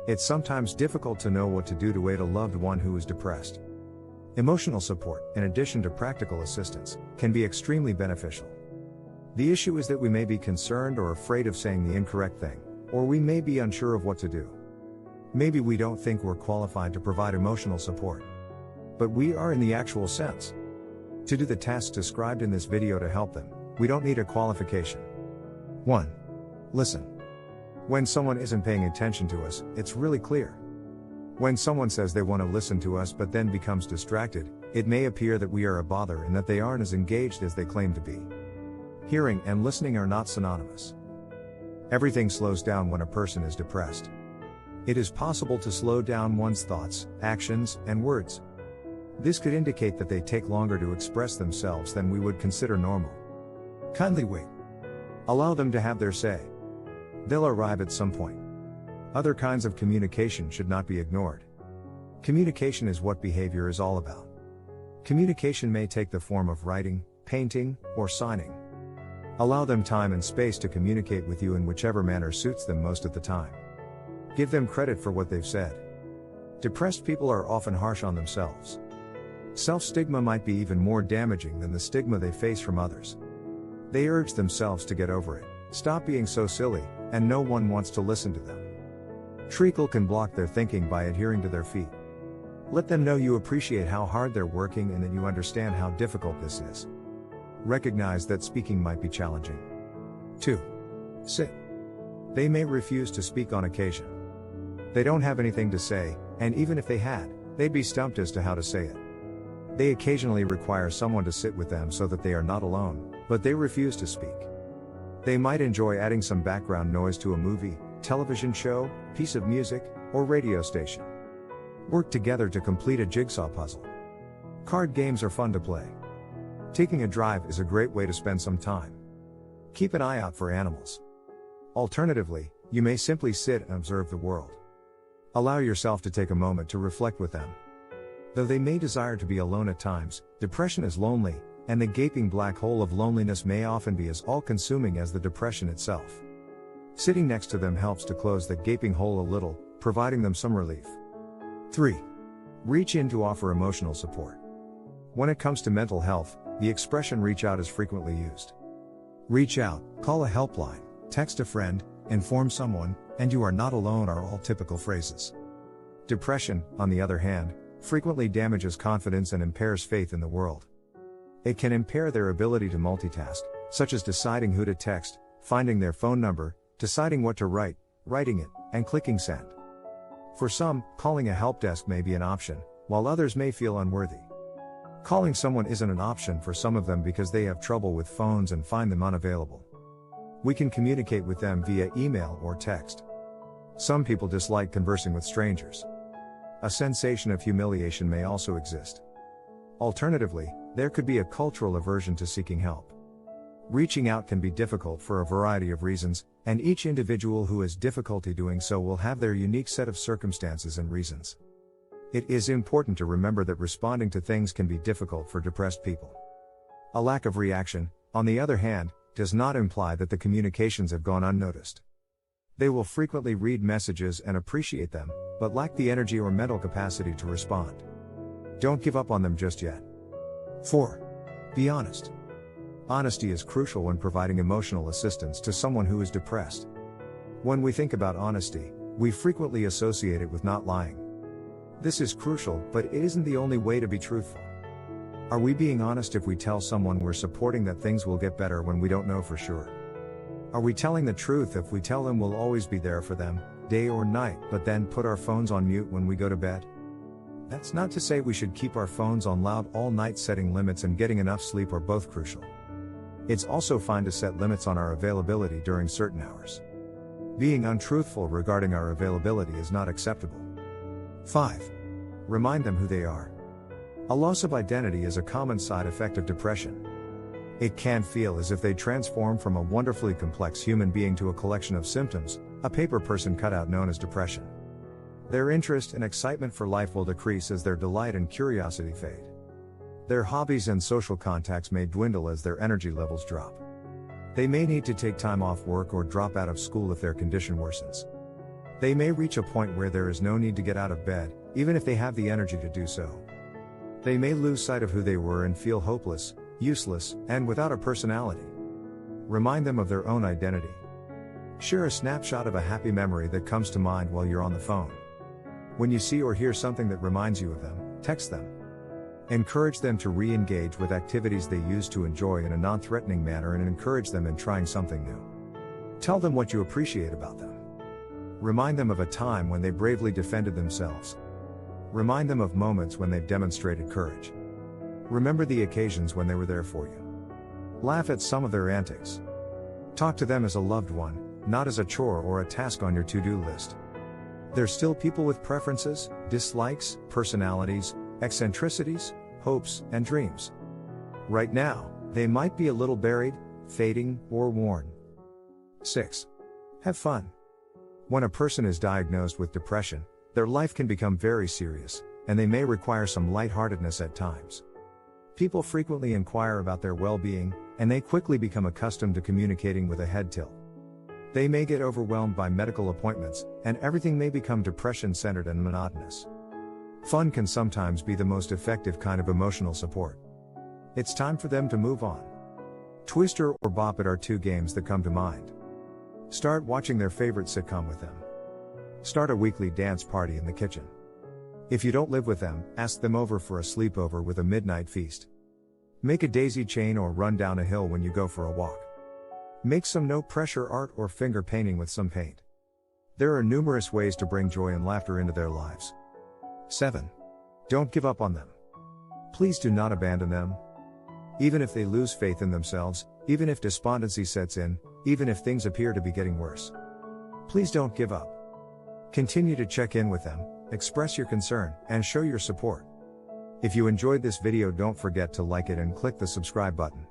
It's sometimes difficult to know what to do to aid a loved one who is depressed. Emotional support, in addition to practical assistance, can be extremely beneficial. The issue is that we may be concerned or afraid of saying the incorrect thing, or we may be unsure of what to do. Maybe we don't think we're qualified to provide emotional support. But we are in the actual sense. To do the tasks described in this video to help them, we don't need a qualification. 1. Listen. When someone isn't paying attention to us, it's really clear. When someone says they want to listen to us but then becomes distracted, it may appear that we are a bother and that they aren't as engaged as they claim to be. Hearing and listening are not synonymous. Everything slows down when a person is depressed. It is possible to slow down one's thoughts, actions, and words. This could indicate that they take longer to express themselves than we would consider normal. Kindly wait. Allow them to have their say. They'll arrive at some point. Other kinds of communication should not be ignored. Communication is what behavior is all about. Communication may take the form of writing, painting, or signing. Allow them time and space to communicate with you in whichever manner suits them most at the time. Give them credit for what they've said. Depressed people are often harsh on themselves. Self-stigma might be even more damaging than the stigma they face from others. They urge themselves to get over it, stop being so silly, and no one wants to listen to them. Treacle can block their thinking by adhering to their feet. Let them know you appreciate how hard they're working and that you understand how difficult this is. Recognize that speaking might be challenging. 2. Sit. They may refuse to speak on occasion. They don't have anything to say, and even if they had, they'd be stumped as to how to say it. They occasionally require someone to sit with them so that they are not alone, but they refuse to speak. They might enjoy adding some background noise to a movie, television show, piece of music, or radio station. Work together to complete a jigsaw puzzle. Card games are fun to play. Taking a drive is a great way to spend some time. Keep an eye out for animals. Alternatively, you may simply sit and observe the world. Allow yourself to take a moment to reflect with them. Though they may desire to be alone at times, depression is lonely, and the gaping black hole of loneliness may often be as all-consuming as the depression itself. Sitting next to them helps to close that gaping hole a little, providing them some relief. 3. Reach in to offer emotional support. When it comes to mental health, the expression reach out is frequently used. Reach out, call a helpline, text a friend, inform someone, and you are not alone are all typical phrases. Depression, on the other hand, frequently damages confidence and impairs faith in the world. It can impair their ability to multitask, such as deciding who to text, finding their phone number, deciding what to write, writing it, and clicking send. For some, calling a help desk may be an option, while others may feel unworthy. Calling someone isn't an option for some of them because they have trouble with phones and find them unavailable. We can communicate with them via email or text. Some people dislike conversing with strangers. A sensation of humiliation may also exist. Alternatively, there could be a cultural aversion to seeking help. Reaching out can be difficult for a variety of reasons, and each individual who has difficulty doing so will have their unique set of circumstances and reasons. It is important to remember that responding to things can be difficult for depressed people. A lack of reaction, on the other hand, does not imply that the communications have gone unnoticed. They will frequently read messages and appreciate them, but lack the energy or mental capacity to respond. Don't give up on them just yet. 4. Be honest. Honesty is crucial when providing emotional assistance to someone who is depressed. When we think about honesty, we frequently associate it with not lying. This is crucial, but it isn't the only way to be truthful. Are we being honest if we tell someone we're supporting that things will get better when we don't know for sure? Are we telling the truth if we tell them we'll always be there for them, day or night, but then put our phones on mute when we go to bed? That's not to say we should keep our phones on loud all night. Setting limits and getting enough sleep are both crucial. It's also fine to set limits on our availability during certain hours. Being untruthful regarding our availability is not acceptable. 5. Remind them who they are. A loss of identity is a common side effect of depression. It can feel as if they transform from a wonderfully complex human being to a collection of symptoms, a paper person cutout known as depression. Their interest and excitement for life will decrease as their delight and curiosity fade. Their hobbies and social contacts may dwindle as their energy levels drop. They may need to take time off work or drop out of school if their condition worsens. They may reach a point where there is no need to get out of bed, even if they have the energy to do so. They may lose sight of who they were and feel hopeless, useless, and without a personality. Remind them of their own identity. Share a snapshot of a happy memory that comes to mind while you're on the phone. When you see or hear something that reminds you of them, text them. Encourage them to re-engage with activities they used to enjoy in a non-threatening manner and encourage them in trying something new. Tell them what you appreciate about them. Remind them of a time when they bravely defended themselves. Remind them of moments when they've demonstrated courage. Remember the occasions when they were there for you. Laugh at some of their antics. Talk to them as a loved one, not as a chore or a task on your to-do list. They're still people with preferences, dislikes, personalities, eccentricities, hopes, and dreams. Right now, they might be a little buried, fading, or worn. 6. Have fun. When a person is diagnosed with depression, their life can become very serious, and they may require some lightheartedness at times. People frequently inquire about their well-being, and they quickly become accustomed to communicating with a head tilt. They may get overwhelmed by medical appointments, and everything may become depression-centered and monotonous. Fun can sometimes be the most effective kind of emotional support. It's time for them to move on. Twister or Bop It are two games that come to mind. Start watching their favorite sitcom with them. Start a weekly dance party in the kitchen. If you don't live with them, ask them over for a sleepover with a midnight feast. Make a daisy chain or run down a hill when you go for a walk. Make some no-pressure art or finger painting with some paint. There are numerous ways to bring joy and laughter into their lives. 7. Don't give up on them. Please do not abandon them. Even if they lose faith in themselves, even if despondency sets in, even if things appear to be getting worse. Please don't give up. Continue to check in with them, express your concern, and show your support. If you enjoyed this video, don't forget to like it and click the subscribe button.